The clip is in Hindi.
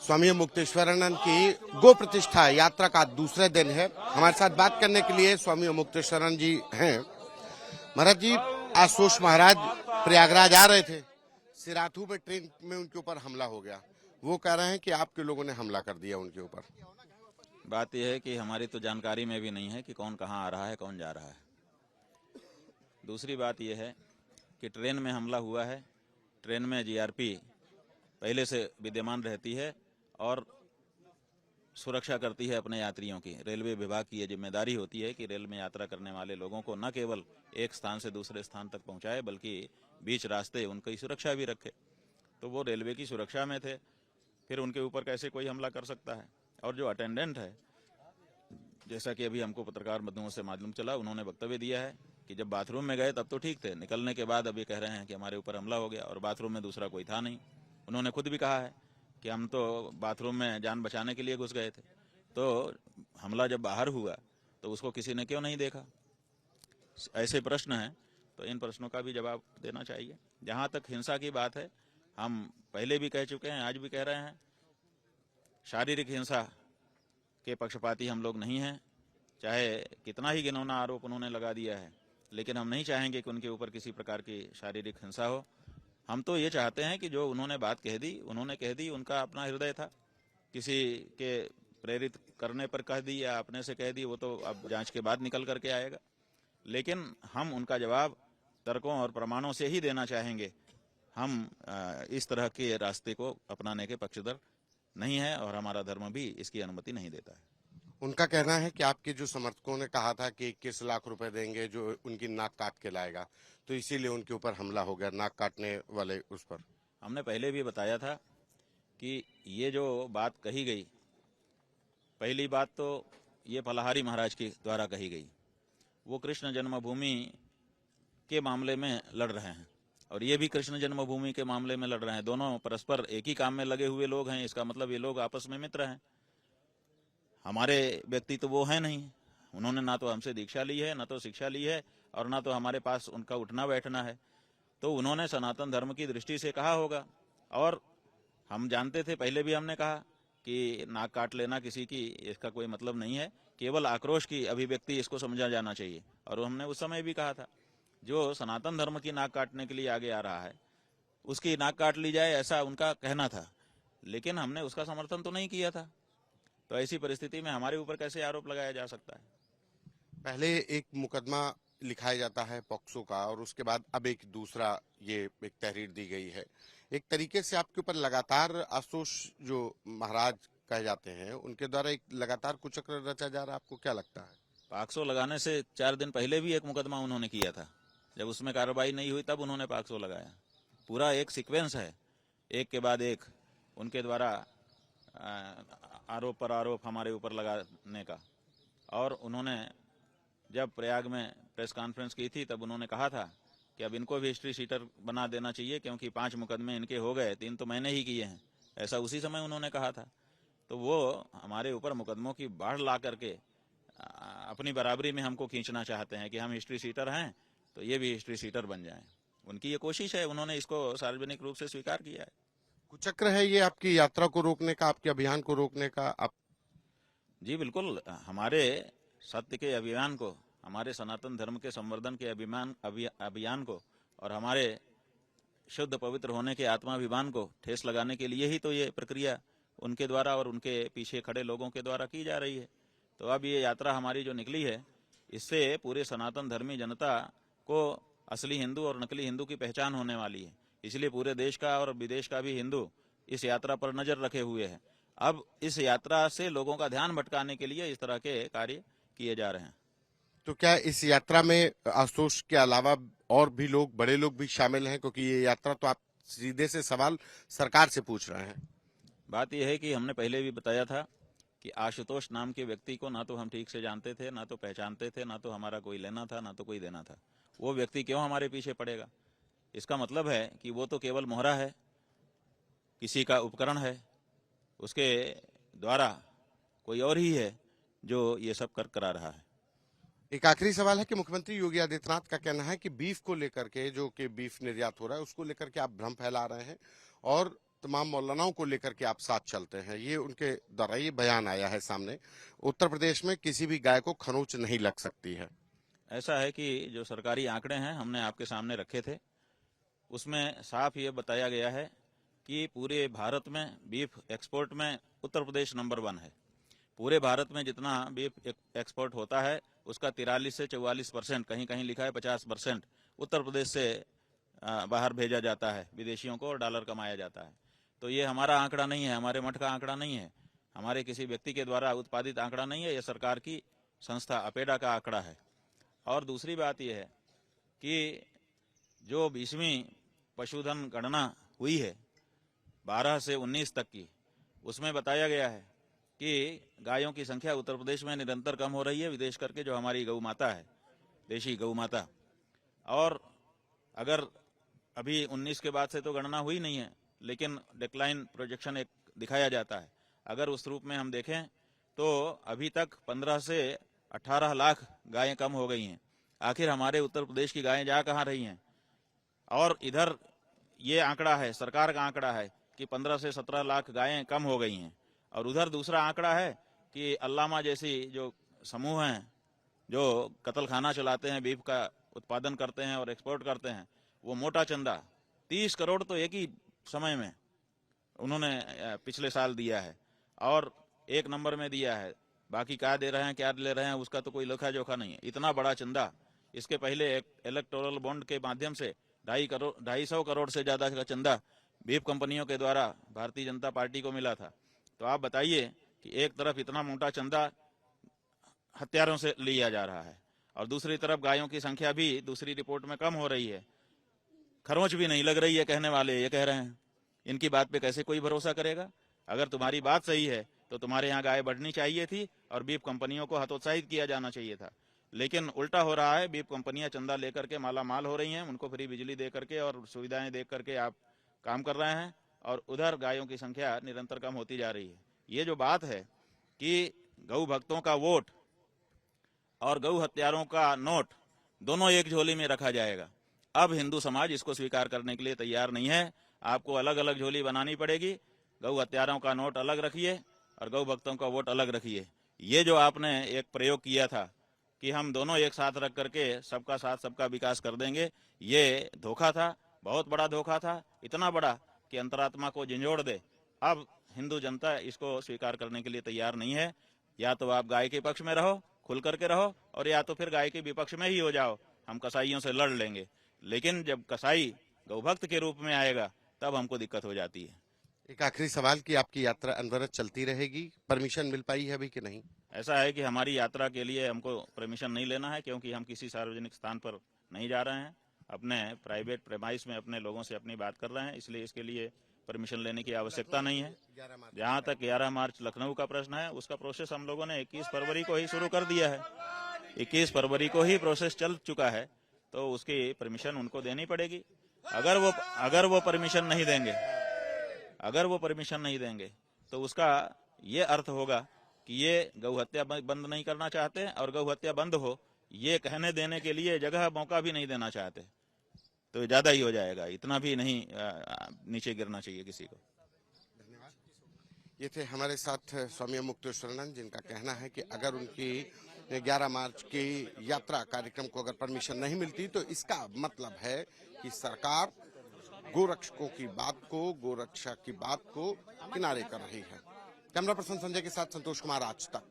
स्वामी मुक्तेश्वरानंद की गो प्रतिष्ठा यात्रा का दूसरे दिन है। हमारे साथ बात करने के लिए स्वामी मुक्तेश्वरानंद जी हैं। महाराज जी, आशुतोष महाराज प्रयागराज आ रहे थे, सिराथू में ट्रेन में उनके ऊपर हमला हो गया। वो कह रहे हैं कि आपके लोगों ने हमला कर दिया उनके ऊपर। बात यह है कि हमारी तो जानकारी में भी नहीं है कि कौन कहाँ आ रहा है, कौन जा रहा है। दूसरी बात यह है कि ट्रेन में हमला हुआ है। ट्रेन में जीआरपी पहले से विद्यमान रहती है और सुरक्षा करती है अपने यात्रियों की। रेलवे विभाग की यह जिम्मेदारी होती है कि रेल में यात्रा करने वाले लोगों को न केवल एक स्थान से दूसरे स्थान तक पहुंचाए, बल्कि बीच रास्ते उनकी सुरक्षा भी रखे। तो वो रेलवे की सुरक्षा में थे, फिर उनके ऊपर कैसे कोई हमला कर सकता है। और जो अटेंडेंट है, जैसा कि अभी हमको पत्रकार बंधुओं से मालूम चला, उन्होंने वक्तव्य दिया है कि जब बाथरूम में गए तब तो ठीक थे, निकलने के बाद अभी कह रहे हैं कि हमारे ऊपर हमला हो गया और बाथरूम में दूसरा कोई था नहीं। उन्होंने खुद भी कहा है कि हम तो बाथरूम में जान बचाने के लिए घुस गए थे। तो हमला जब बाहर हुआ तो उसको किसी ने क्यों नहीं देखा? ऐसे प्रश्न हैं, तो इन प्रश्नों का भी जवाब देना चाहिए। जहाँ तक हिंसा की बात है, हम पहले भी कह चुके हैं, आज भी कह रहे हैं, शारीरिक हिंसा के पक्षपाती हम लोग नहीं हैं। चाहे कितना ही घिनौना आरोप उन्होंने लगा दिया है, लेकिन हम नहीं चाहेंगे कि उनके ऊपर किसी प्रकार की शारीरिक हिंसा हो। हम तो ये चाहते हैं कि जो उन्होंने बात कह दी, उन्होंने कह दी, उनका अपना हृदय था, किसी के प्रेरित करने पर कह दी या अपने से कह दी, वो तो अब जांच के बाद निकल करके आएगा। लेकिन हम उनका जवाब तर्कों और प्रमाणों से ही देना चाहेंगे। हम इस तरह के रास्ते को अपनाने के पक्षधर नहीं है और हमारा धर्म भी इसकी अनुमति नहीं देता है। उनका कहना है कि आपके जो समर्थकों ने कहा था कि 21 लाख रुपए देंगे जो उनकी नाक काट के लाएगा, तो इसीलिए उनके ऊपर हमला हो गया, नाक काटने वाले उस पर। हमने पहले भी बताया था कि ये जो बात कही गई, पहली बात तो ये फलाहारी महाराज के द्वारा कही गई। वो कृष्ण जन्मभूमि के मामले में लड़ रहे हैं और ये भी कृष्ण जन्मभूमि के मामले में लड़ रहे हैं। दोनों परस्पर एक ही काम में लगे हुए लोग हैं। इसका मतलब ये लोग आपस में मित्र हैं। हमारे व्यक्ति तो वो है नहीं। उन्होंने ना तो हमसे दीक्षा ली है, ना तो शिक्षा ली है, और ना तो हमारे पास उनका उठना बैठना है। तो उन्होंने सनातन धर्म की दृष्टि से कहा होगा। और हम जानते थे, पहले भी हमने कहा कि नाक काट लेना किसी की, इसका कोई मतलब नहीं है, केवल आक्रोश की अभिव्यक्ति इसको समझा जाना चाहिए। और हमने उस समय भी कहा था, जो सनातन धर्म की नाक काटने के लिए आगे आ रहा है उसकी नाक काट ली जाए, ऐसा उनका कहना था। लेकिन हमने उसका समर्थन तो नहीं किया था। तो ऐसी परिस्थिति में हमारे ऊपर कैसे आरोप लगाया जा सकता है? पहले एक मुकदमा लिखाया जाता है पॉक्सो का, और उसके बाद अब एक दूसरा ये एक तहरीर दी गई है। एक तरीके से आपके ऊपर लगातार आशुतोष जो महाराज कहे जाते हैं उनके द्वारा एक लगातार कुचक्र रचा जा रहा है। आपको क्या लगता है? पॉक्सो लगाने से 4 दिन पहले भी एक मुकदमा उन्होंने किया था। जब उसमें कार्रवाई नहीं हुई तब उन्होंने पॉक्सो लगाया। पूरा एक सीक्वेंस है, एक के बाद एक उनके द्वारा आरोप पर आरोप हमारे ऊपर लगाने का। और उन्होंने जब प्रयाग में प्रेस कॉन्फ्रेंस की थी तब उन्होंने कहा था कि अब इनको भी हिस्ट्री शीटर बना देना चाहिए, क्योंकि 5 मुकदमे इनके हो गए, 3 तो मैंने ही किए हैं। ऐसा उसी समय उन्होंने कहा था। तो वो हमारे ऊपर मुकदमों की बाढ़ ला करके अपनी बराबरी में हमको खींचना चाहते हैं कि हम हिस्ट्री शीटर हैं तो ये भी हिस्ट्री शीटर बन जाएं। उनकी ये कोशिश है, उन्होंने इसको सार्वजनिक रूप से स्वीकार किया है। कुचक्र है ये आपकी यात्रा को रोकने का, आपके अभियान को रोकने का। आप जी बिल्कुल, हमारे सत्य के अभियान को, हमारे सनातन धर्म के संवर्धन के अभियान को और हमारे शुद्ध पवित्र होने के आत्माभिमान को ठेस लगाने के लिए ही तो ये प्रक्रिया उनके द्वारा और उनके पीछे खड़े लोगों के द्वारा की जा रही है। तो अब ये यात्रा हमारी जो निकली है, इससे पूरे सनातन धर्मी जनता को असली हिंदू और नकली हिंदू की पहचान होने वाली है। इसलिए पूरे देश का और विदेश का भी हिंदू इस यात्रा पर नजर रखे हुए हैं। अब इस यात्रा से लोगों का ध्यान भटकाने के लिए इस तरह के कार्य किए जा रहे हैं। तो क्या इस यात्रा में आशुतोष के अलावा और भी लोग, बड़े लोग भी शामिल हैं? क्योंकि ये यात्रा तो आप सीधे से सवाल सरकार से पूछ रहे हैं। बात यह है कि हमने पहले भी बताया था कि आशुतोष नाम के व्यक्ति को ना तो हम ठीक से जानते थे, ना तो पहचानते थे, ना तो हमारा कोई लेना था, ना तो कोई देना था। वो व्यक्ति क्यों हमारे पीछे पड़ेगा? इसका मतलब है कि वो तो केवल मोहरा है, किसी का उपकरण है, उसके द्वारा कोई और ही है जो ये सब करा रहा है। एक आखिरी सवाल है कि मुख्यमंत्री योगी आदित्यनाथ का कहना है कि बीफ को लेकर के, जो कि बीफ निर्यात हो रहा है, उसको लेकर के आप भ्रम फैला रहे हैं और तमाम मौलानाओं को लेकर के आप साथ चलते हैं, ये उनके द्वारा ये बयान आया है सामने। उत्तर प्रदेश में किसी भी गाय को खरोंच नहीं लग सकती है। ऐसा है कि जो सरकारी आंकड़े हैं हमने आपके सामने रखे थे, उसमें साफ ये बताया गया है कि पूरे भारत में बीफ एक्सपोर्ट में उत्तर प्रदेश नंबर 1 है। पूरे भारत में जितना बीफ एक्सपोर्ट होता है उसका 43 से 44%, कहीं कहीं लिखा है 50% उत्तर प्रदेश से बाहर भेजा जाता है विदेशियों को और डॉलर कमाया जाता है। तो ये हमारा आंकड़ा नहीं है, हमारे मठ का आंकड़ा नहीं है, हमारे किसी व्यक्ति के द्वारा उत्पादित आंकड़ा नहीं है, यह सरकार की संस्था अपेडा का आंकड़ा है। और दूसरी बात यह है कि जो 20वीं पशुधन गणना हुई है 12 से 19 तक की, उसमें बताया गया है कि गायों की संख्या उत्तर प्रदेश में निरंतर कम हो रही है, विदेश करके जो हमारी गौ माता है, देशी गौ माता। और अगर अभी 19 के बाद से तो गणना हुई नहीं है, लेकिन डिक्लाइन प्रोजेक्शन एक दिखाया जाता है। अगर उस रूप में हम देखें तो अभी तक 15 से 18 लाख गायें कम हो गई हैं। आखिर हमारे उत्तर प्रदेश की गायें जा कहाँ रही हैं? और इधर ये आंकड़ा है, सरकार का आंकड़ा है कि 15 से 17 लाख गायें कम हो गई हैं, और उधर दूसरा आंकड़ा है कि अल्लामा जैसी जो समूह हैं जो कत्ल खाना चलाते हैं, बीफ का उत्पादन करते हैं और एक्सपोर्ट करते हैं, वो मोटा चंदा 30 करोड़ तो एक ही समय में उन्होंने पिछले साल दिया है और 1 नंबर में दिया है। बाकी क्या दे रहे हैं, क्या ले रहे हैं, उसका तो कोई लेखा जोखा नहीं है। इतना बड़ा चंदा इसके पहले एक इलेक्टोरल बॉन्ड के माध्यम से 250 करोड़ से ज्यादा का चंदा बीफ कंपनियों के द्वारा भारतीय जनता पार्टी को मिला था। तो आप बताइए कि एक तरफ इतना मोटा चंदा हत्यारों से लिया जा रहा है और दूसरी तरफ गायों की संख्या भी दूसरी रिपोर्ट में कम हो रही है, खरोंच भी नहीं लग रही है, कहने वाले ये कह रहे हैं। इनकी बात पे कैसे कोई भरोसा करेगा? अगर तुम्हारी बात सही है तो तुम्हारे यहाँ गाय बढ़नी चाहिए थी और बीफ कंपनियों को हतोत्साहित किया जाना चाहिए था, लेकिन उल्टा हो रहा है। बीफ कंपनियां चंदा लेकर के माला माल हो रही हैं, उनको फ्री बिजली दे करके और सुविधाएं दे करके आप काम कर रहे हैं, और उधर गायों की संख्या निरंतर कम होती जा रही है। ये जो बात है कि गौ भक्तों का वोट और गौ हत्यारों का नोट दोनों एक झोली में रखा जाएगा, अब हिंदू समाज इसको स्वीकार करने के लिए तैयार नहीं है। आपको अलग अलग झोली बनानी पड़ेगी। गौ हत्यारों का नोट अलग रखिए और गौ भक्तों का वोट अलग रखिए। ये जो आपने एक प्रयोग किया था कि हम दोनों एक साथ रख करके सबका साथ सबका विकास कर देंगे, ये धोखा था, बहुत बड़ा धोखा था, इतना बड़ा कि अंतरात्मा को झंझोड़ दे। अब हिंदू जनता इसको स्वीकार करने के लिए तैयार नहीं है। या तो आप गाय के पक्ष में रहो, खुल करके रहो, और या तो फिर गाय के विपक्ष में ही हो जाओ, हम कसाईयों से लड़ लेंगे। लेकिन जब कसाई गौभक्त के रूप में आएगा तब हमको दिक्कत हो जाती है। एक आखिरी सवाल कि आपकी यात्रा अनवरत चलती रहेगी, परमिशन मिल पाई है अभी कि नहीं? ऐसा है कि हमारी यात्रा के लिए हमको परमिशन नहीं लेना है, क्योंकि हम किसी सार्वजनिक स्थान पर नहीं जा रहे हैं, अपने प्राइवेट प्रेमाइस में अपने लोगों से अपनी बात कर रहे हैं, इसलिए इसके लिए परमिशन लेने की आवश्यकता नहीं है। जहाँ तक 11 मार्च लखनऊ का प्रश्न है, उसका प्रोसेस हम लोगों ने 21 फरवरी को ही शुरू कर दिया है। 21 फरवरी को ही प्रोसेस चल चुका है, तो उसकी परमिशन उनको देनी पड़ेगी। अगर वो परमिशन नहीं देंगे तो उसका ये अर्थ होगा कि ये गौ हत्या बंद नहीं करना चाहते, और गौ हत्या बंद हो ये कहने देने के लिए जगह मौका भी नहीं देना चाहते, तो ज्यादा ही हो जाएगा। इतना भी नहीं नीचे गिरना चाहिए किसी को। ये थे हमारे साथ स्वामी मुक्तेश्वरानंद, जिनका कहना है कि अगर उनकी 11 मार्च की यात्रा कार्यक्रम को अगर परमिशन नहीं मिलती तो इसका मतलब है कि सरकार गोरक्षकों की बात को, गोरक्षा की बात को किनारे कर रही है। कैमरा पर्सन संजय के साथ संतोष कुमार, आज तक।